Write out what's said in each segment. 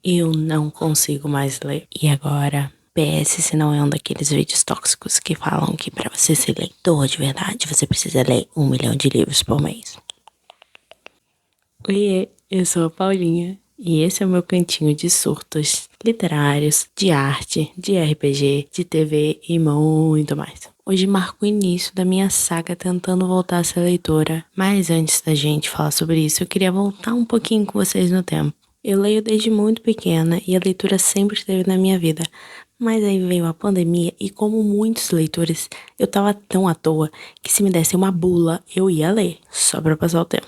Eu não consigo mais ler. E agora, PS, se não é um daqueles vídeos tóxicos que falam que pra você ser leitor de verdade, você precisa ler 1 milhão de livros por mês. Oiê, eu sou a Paulinha e esse é o meu cantinho de surtos literários, de arte, de RPG, de TV e muito mais. Hoje marco o início da minha saga tentando voltar a ser leitora, mas antes da gente falar sobre isso, eu queria voltar um pouquinho com vocês no tempo. Eu leio desde muito pequena e a leitura sempre esteve na minha vida. Mas aí veio a pandemia e como muitos leitores, eu tava tão à toa que se me desse uma bula, eu ia ler, só pra passar o tempo.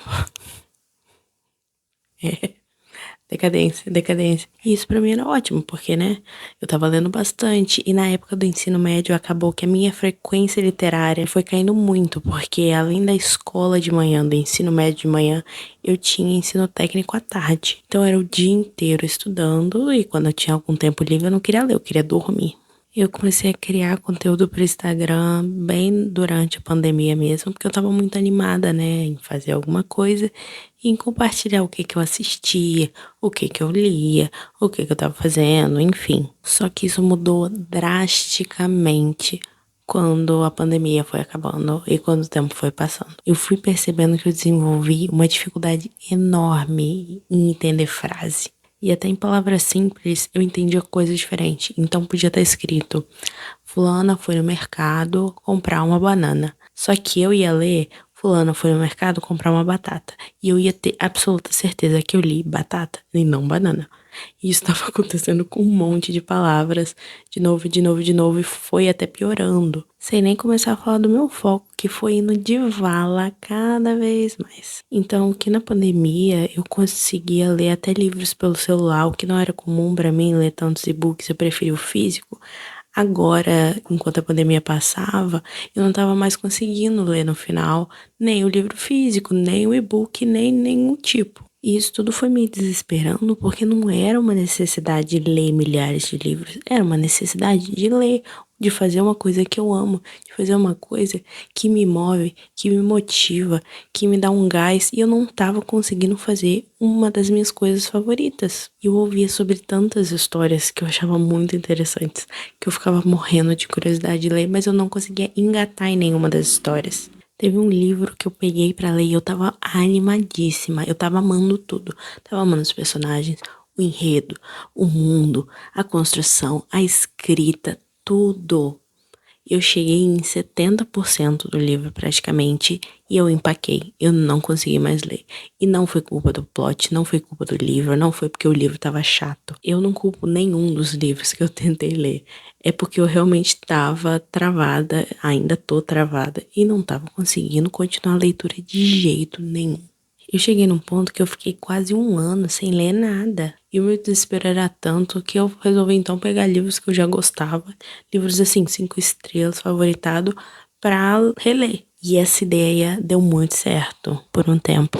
Decadência, decadência. E isso pra mim era ótimo, porque, né, eu tava lendo bastante e na época do ensino médio acabou que a minha frequência literária foi caindo muito, porque além da escola de manhã, do ensino médio de manhã, eu tinha ensino técnico à tarde. Então era o dia inteiro estudando e quando eu tinha algum tempo livre eu não queria ler, eu queria dormir. Eu comecei a criar conteúdo para o Instagram bem durante a pandemia mesmo, porque eu tava muito animada, né, em fazer alguma coisa e em compartilhar o que que eu assistia, o que que eu lia, o que que eu tava fazendo, enfim. Só que isso mudou drasticamente quando a pandemia foi acabando e quando o tempo foi passando. Eu fui percebendo que eu desenvolvi uma dificuldade enorme em entender frase. E até em palavras simples eu entendia coisas diferentes. Então podia estar escrito: Fulana foi no mercado comprar uma banana. Só que eu ia ler: Fulana foi no mercado comprar uma batata. E eu ia ter absoluta certeza que eu li batata e não banana. E isso estava acontecendo com um monte de palavras, de novo, de novo, de novo, e foi até piorando. Sem nem começar a falar do meu foco, que foi indo de vala cada vez mais. Então, que na pandemia eu conseguia ler até livros pelo celular, o que não era comum para mim ler tantos e-books, eu preferi o físico. Agora, enquanto a pandemia passava, eu não estava mais conseguindo ler no final nem o livro físico, nem o e-book, nem nenhum tipo. E isso tudo foi me desesperando porque não era uma necessidade de ler milhares de livros, era uma necessidade de ler, de fazer uma coisa que eu amo, de fazer uma coisa que me move, que me motiva, que me dá um gás, e eu não estava conseguindo fazer uma das minhas coisas favoritas. Eu ouvia sobre tantas histórias que eu achava muito interessantes, que eu ficava morrendo de curiosidade de ler, mas eu não conseguia engatar em nenhuma das histórias. Teve um livro que eu peguei pra ler e eu tava animadíssima. Eu tava amando tudo. Tava amando os personagens, o enredo, o mundo, a construção, a escrita, tudo. Eu cheguei em 70% do livro praticamente e eu empaquei. Eu não consegui mais ler. E não foi culpa do plot, não foi culpa do livro, não foi porque o livro tava chato. Eu não culpo nenhum dos livros que eu tentei ler. É porque eu realmente tava travada, ainda tô travada e não tava conseguindo continuar a leitura de jeito nenhum. Eu cheguei num ponto que eu fiquei quase um ano sem ler nada. E o meu desespero era tanto que eu resolvi então pegar livros que eu já gostava, livros assim, 5 estrelas, favoritado, pra reler. E essa ideia deu muito certo por um tempo.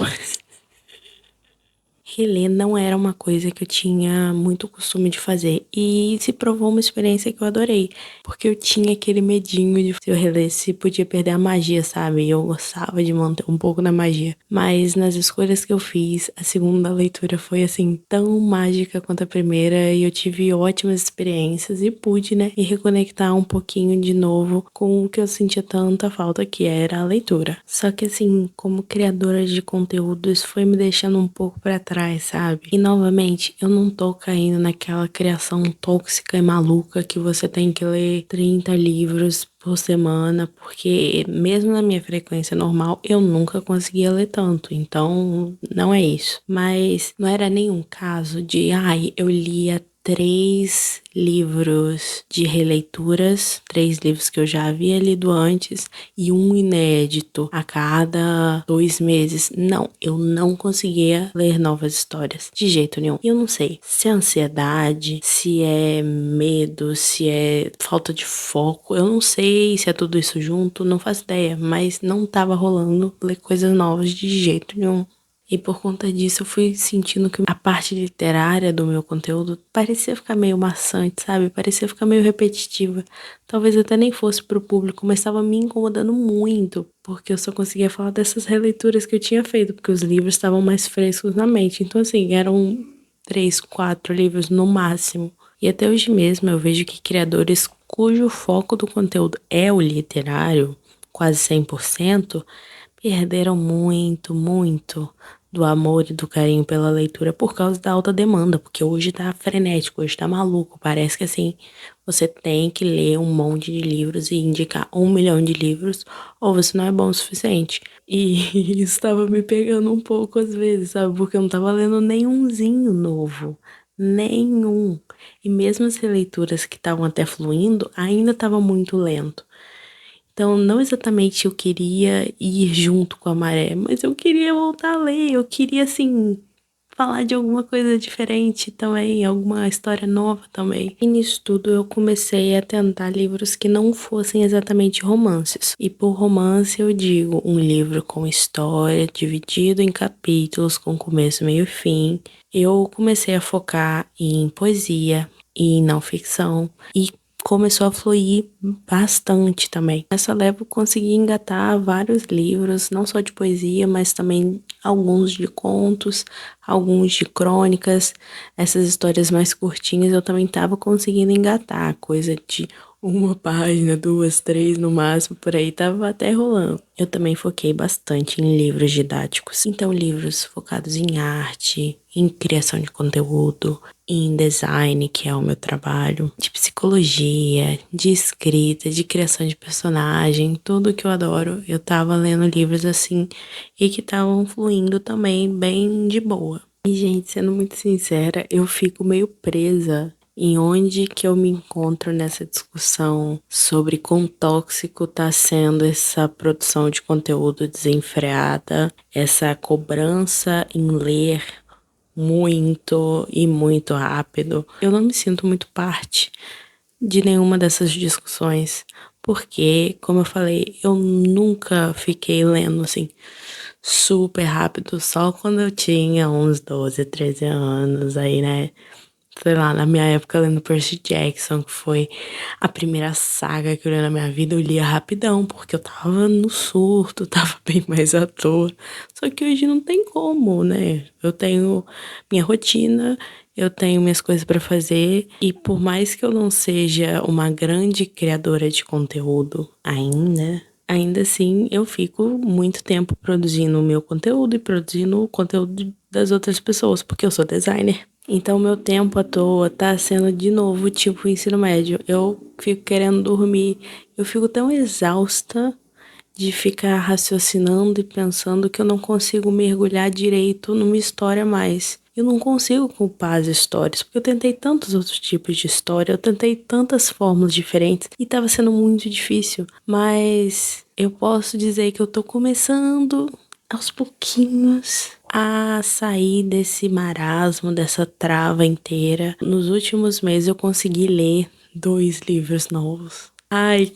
Reler não era uma coisa que eu tinha muito costume de fazer e se provou uma experiência que eu adorei, porque eu tinha aquele medinho de se eu relesse podia perder a magia, sabe? E eu gostava de manter um pouco da magia, mas nas escolhas que eu fiz, a segunda leitura foi assim tão mágica quanto a primeira e eu tive ótimas experiências e pude, né, me reconectar um pouquinho de novo com o que eu sentia tanta falta que era a leitura. Só que assim, como criadora de conteúdo, isso foi me deixando um pouco pra trás, sabe? E novamente, eu não tô caindo naquela criação tóxica e maluca que você tem que ler 30 livros por semana, porque mesmo na minha frequência normal, eu nunca conseguia ler tanto, então não é isso. Mas não era nenhum caso de, ai, eu lia 3 livros de releituras, 3 livros que eu já havia lido antes e um inédito a cada 2 meses. Não, eu não conseguia ler novas histórias de jeito nenhum. E eu não sei se é ansiedade, se é medo, se é falta de foco. Eu não sei se é tudo isso junto, não faço ideia, mas não tava rolando ler coisas novas de jeito nenhum. E por conta disso eu fui sentindo que a parte literária do meu conteúdo parecia ficar meio maçante, sabe? Parecia ficar meio repetitiva. Talvez até nem fosse pro público, mas estava me incomodando muito, porque eu só conseguia falar dessas releituras que eu tinha feito, porque os livros estavam mais frescos na mente. Então, assim, eram 3, 4 livros no máximo. E até hoje mesmo eu vejo que criadores cujo foco do conteúdo é o literário, quase 100%, perderam muito, muito do amor e do carinho pela leitura por causa da alta demanda, porque hoje tá frenético, hoje tá maluco. Parece que assim, você tem que ler um monte de livros e indicar 1 milhão de livros, ou você não é bom o suficiente. E isso tava me pegando um pouco às vezes, sabe? Porque eu não tava lendo nenhumzinho novo. Nenhum. E mesmo as releituras que estavam até fluindo, ainda estava muito lento. Então, não exatamente eu queria ir junto com a maré, mas eu queria voltar a ler, eu queria, assim, falar de alguma coisa diferente também, alguma história nova também. E nisso tudo eu comecei a tentar livros que não fossem exatamente romances. E por romance eu digo um livro com história, dividido em capítulos, com começo, meio e fim. Eu comecei a focar em poesia e não ficção. E começou a fluir bastante também. Nessa leva eu consegui engatar vários livros, não só de poesia, mas também alguns de contos, alguns de crônicas. Essas histórias mais curtinhas eu também estava conseguindo engatar, coisa de uma página, duas, três no máximo, por aí tava até rolando. Eu também foquei bastante em livros didáticos, então livros focados em arte, em criação de conteúdo, em design, que é o meu trabalho, de psicologia, de escrita, de criação de personagem, tudo que eu adoro. Eu tava lendo livros assim e que estavam fluindo também bem de boa. E, gente, sendo muito sincera, eu fico meio presa em onde que eu me encontro nessa discussão sobre quão tóxico tá sendo essa produção de conteúdo desenfreada, essa cobrança em ler muito e muito rápido. Eu não me sinto muito parte de nenhuma dessas discussões, porque, como eu falei, eu nunca fiquei lendo assim super rápido, só quando eu tinha uns 12, 13 anos, aí, né? Sei lá, na minha época lendo Percy Jackson, que foi a primeira saga que eu li na minha vida, eu lia rapidão, porque eu tava no surto, tava bem mais à toa. Só que hoje não tem como, né? Eu tenho minha rotina, eu tenho minhas coisas pra fazer, e por mais que eu não seja uma grande criadora de conteúdo ainda assim eu fico muito tempo produzindo o meu conteúdo e produzindo o conteúdo das outras pessoas, porque eu sou designer. Então, meu tempo à toa tá sendo de novo tipo ensino médio. Eu fico querendo dormir. Eu fico tão exausta de ficar raciocinando e pensando que eu não consigo mergulhar direito numa história mais. Eu não consigo culpar as histórias, porque eu tentei tantos outros tipos de história, eu tentei tantas fórmulas diferentes e tava sendo muito difícil. Mas eu posso dizer que eu tô começando aos pouquinhos a sair desse marasmo, dessa trava inteira. Nos últimos meses eu consegui ler 2 livros novos. Ai,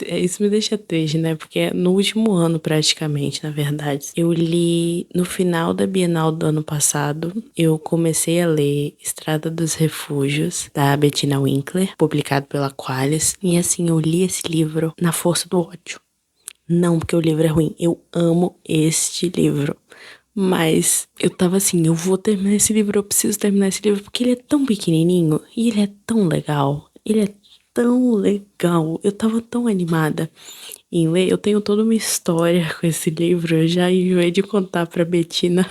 isso me deixa triste, né? Porque é no último ano, praticamente, na verdade. Eu li no final da Bienal do ano passado. Eu comecei a ler Estrada dos Refúgios, da Bettina Winkler, publicado pela Qualis. E assim, eu li esse livro na força do ódio. Não porque o livro é ruim, eu amo este livro. Mas eu tava assim, eu vou terminar esse livro, eu preciso terminar esse livro, porque ele é tão pequenininho e ele é tão legal. Ele é tão legal. Eu tava tão animada em ler. Eu tenho toda uma história com esse livro. Eu já enjoei de contar pra Betina.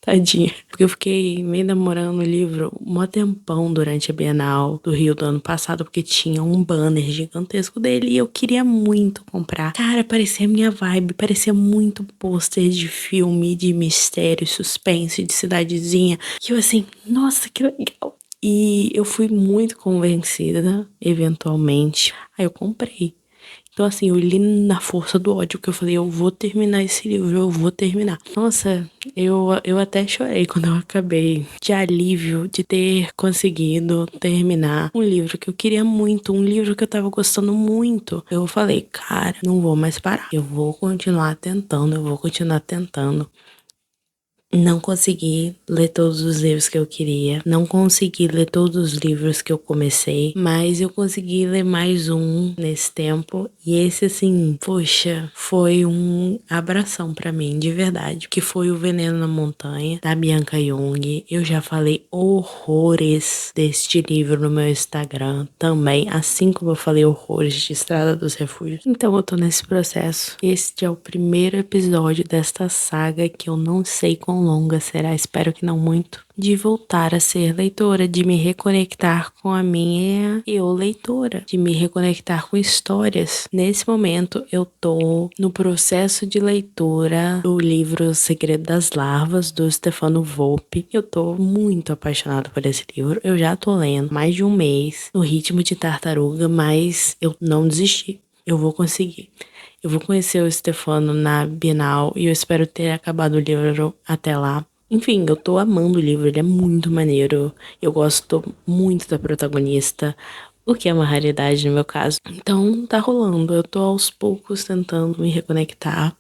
Tadinha. Porque eu fiquei meio namorando o livro um tempão durante a Bienal do Rio do ano passado, porque tinha um banner gigantesco dele e eu queria muito comprar. Cara, parecia a minha vibe, parecia muito pôster de filme, de mistério, suspense, de cidadezinha. E eu assim, nossa, que legal. E eu fui muito convencida, eventualmente. Aí eu comprei. Então, assim, eu li na força do ódio, que eu falei, eu vou terminar esse livro, eu vou terminar. Nossa, eu até chorei quando eu acabei, de alívio de ter conseguido terminar um livro que eu queria muito, um livro que eu tava gostando muito. Eu falei, cara, não vou mais parar, eu vou continuar tentando, eu vou continuar tentando. Não consegui ler todos os livros que eu queria, não consegui ler todos os livros que eu comecei, mas eu consegui ler mais um nesse tempo e esse assim, poxa, foi um abração pra mim, de verdade, que foi O Veneno na Montanha, da Bianca Jung. Eu já falei horrores deste livro no meu Instagram também, assim como eu falei horrores de Estrada dos Refúgios. Então eu tô nesse processo. Este é o primeiro episódio desta saga que eu não sei quão longa será, espero que não muito, de voltar a ser leitora, de me reconectar com a minha eu leitora, de me reconectar com histórias. Nesse momento eu tô no processo de leitura do livro O Segredo das Larvas, do Stefano Volpe. Eu tô muito apaixonada por esse livro, eu já tô lendo mais de um mês, no ritmo de tartaruga, mas eu não desisti. Eu vou conseguir. Eu vou conhecer o Stefano na Bienal e eu espero ter acabado o livro até lá. Enfim, eu tô amando o livro, ele é muito maneiro. Eu gosto muito da protagonista, o que é uma raridade no meu caso. Então, tá rolando. Eu tô aos poucos tentando me reconectar.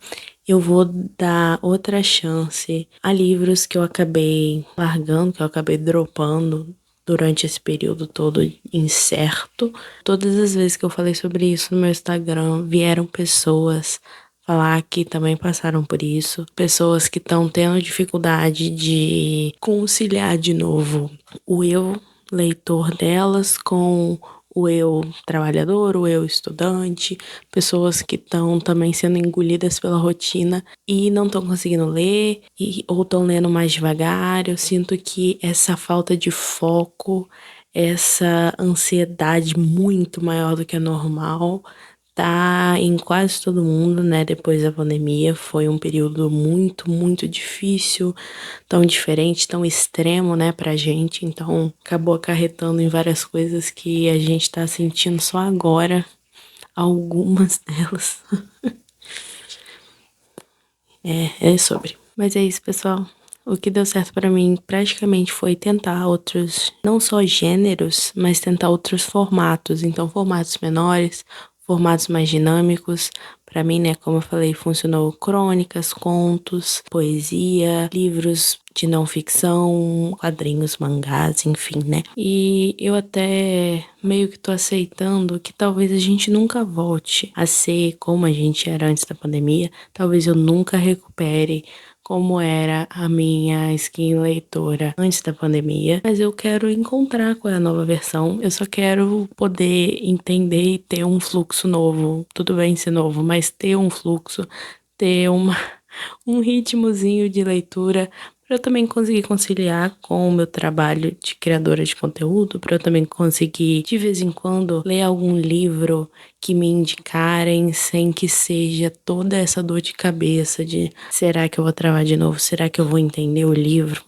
Eu vou dar outra chance a livros que eu acabei largando, que eu acabei dropando durante esse período todo incerto. Todas as vezes que eu falei sobre isso no meu Instagram, vieram pessoas falar que também passaram por isso, pessoas que estão tendo dificuldade de conciliar de novo o eu leitor delas com o eu trabalhador, o eu estudante, pessoas que estão também sendo engolidas pela rotina e não estão conseguindo ler ou estão lendo mais devagar. Eu sinto que essa falta de foco, essa ansiedade muito maior do que é normal tá em quase todo mundo, né? Depois da pandemia, foi um período muito, muito difícil, tão diferente, tão extremo, né, pra gente. Então, acabou acarretando em várias coisas que a gente tá sentindo só agora, algumas delas. É sobre. Mas é isso, pessoal. O que deu certo pra mim praticamente foi tentar outros, não só gêneros, mas tentar outros formatos. Então, formatos menores, formatos mais dinâmicos. Pra mim, né, como eu falei, funcionou crônicas, contos, poesia, livros de não ficção, quadrinhos, mangás, enfim, né? E eu até meio que tô aceitando que talvez a gente nunca volte a ser como a gente era antes da pandemia. Talvez eu nunca recupere como era a minha skin leitora antes da pandemia, mas eu quero encontrar qual é a nova versão. Eu só quero poder entender e ter um fluxo novo. Tudo bem ser novo, mas ter um fluxo, ter um ritmozinho de leitura para eu também conseguir conciliar com o meu trabalho de criadora de conteúdo, para eu também conseguir de vez em quando ler algum livro que me indicarem sem que seja toda essa dor de cabeça de será que eu vou travar de novo? Será que eu vou entender o livro?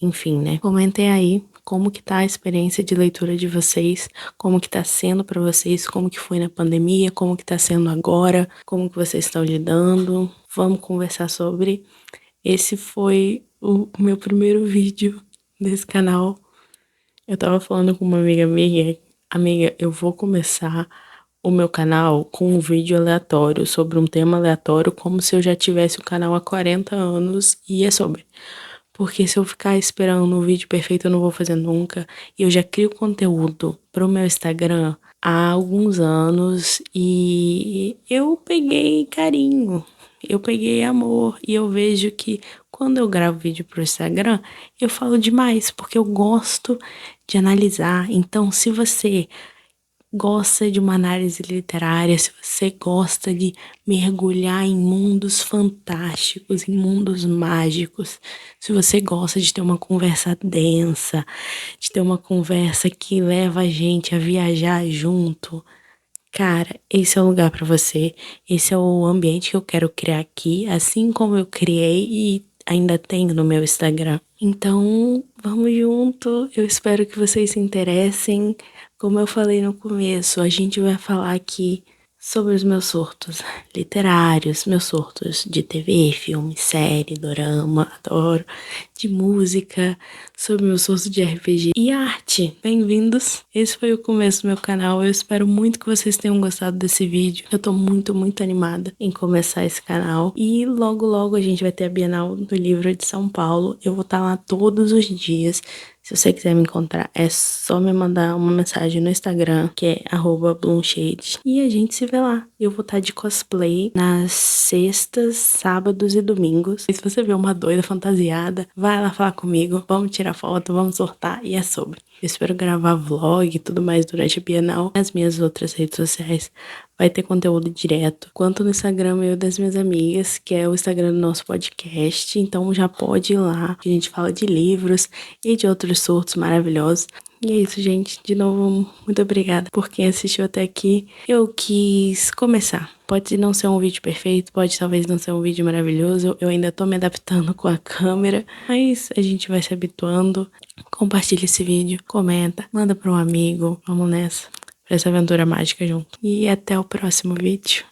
Enfim, né? Comentem aí como que tá a experiência de leitura de vocês, como que tá sendo para vocês, como que foi na pandemia, como que tá sendo agora, como que vocês estão lidando. Vamos conversar sobre. Esse foi o meu primeiro vídeo desse canal. Eu tava falando com uma amiga, eu vou começar o meu canal com um vídeo aleatório sobre um tema aleatório, como se eu já tivesse o canal há 40 anos e é sobre. Porque se eu ficar esperando um vídeo perfeito, eu não vou fazer nunca. E eu já crio conteúdo pro meu Instagram há alguns anos e eu peguei carinho, eu peguei amor e eu vejo que quando eu gravo vídeo pro Instagram, eu falo demais, porque eu gosto de analisar. Então, se você gosta de uma análise literária, se você gosta de mergulhar em mundos fantásticos, em mundos mágicos, se você gosta de ter uma conversa densa, de ter uma conversa que leva a gente a viajar junto, cara, esse é o lugar pra você. Esse é o ambiente que eu quero criar aqui, assim como eu criei e ainda tenho no meu Instagram. Então, vamos junto. Eu espero que vocês se interessem. Como eu falei no começo, a gente vai falar aqui sobre os meus surtos literários, meus surtos de TV, filme, série, dorama, adoro, de música, sobre meus surtos de RPG e arte. Bem-vindos! Esse foi o começo do meu canal. Eu espero muito que vocês tenham gostado desse vídeo. Eu tô muito, muito animada em começar esse canal. E logo, logo a gente vai ter a Bienal do Livro de São Paulo. Eu vou estar lá todos os dias. Se você quiser me encontrar, é só me mandar uma mensagem no Instagram, que é @bloomshade. E a gente se vê lá. Eu vou estar de cosplay nas sextas, sábados e domingos. E se você vê uma doida fantasiada, vai lá falar comigo. Vamos tirar foto, vamos sortar e é sobre. Eu espero gravar vlog e tudo mais durante a Bienal. Nas minhas outras redes sociais vai ter conteúdo direto, quanto no Instagram meu e das minhas amigas, que é o Instagram do nosso podcast. Então já pode ir lá, que a gente fala de livros e de outros surtos maravilhosos. E é isso, gente. De novo, muito obrigada por quem assistiu até aqui. Eu quis começar. Pode não ser um vídeo perfeito, pode talvez não ser um vídeo maravilhoso. Eu ainda tô me adaptando com a câmera, mas a gente vai se habituando. Compartilha esse vídeo, comenta, manda para um amigo. Vamos nessa, pra essa aventura mágica junto. E até o próximo vídeo.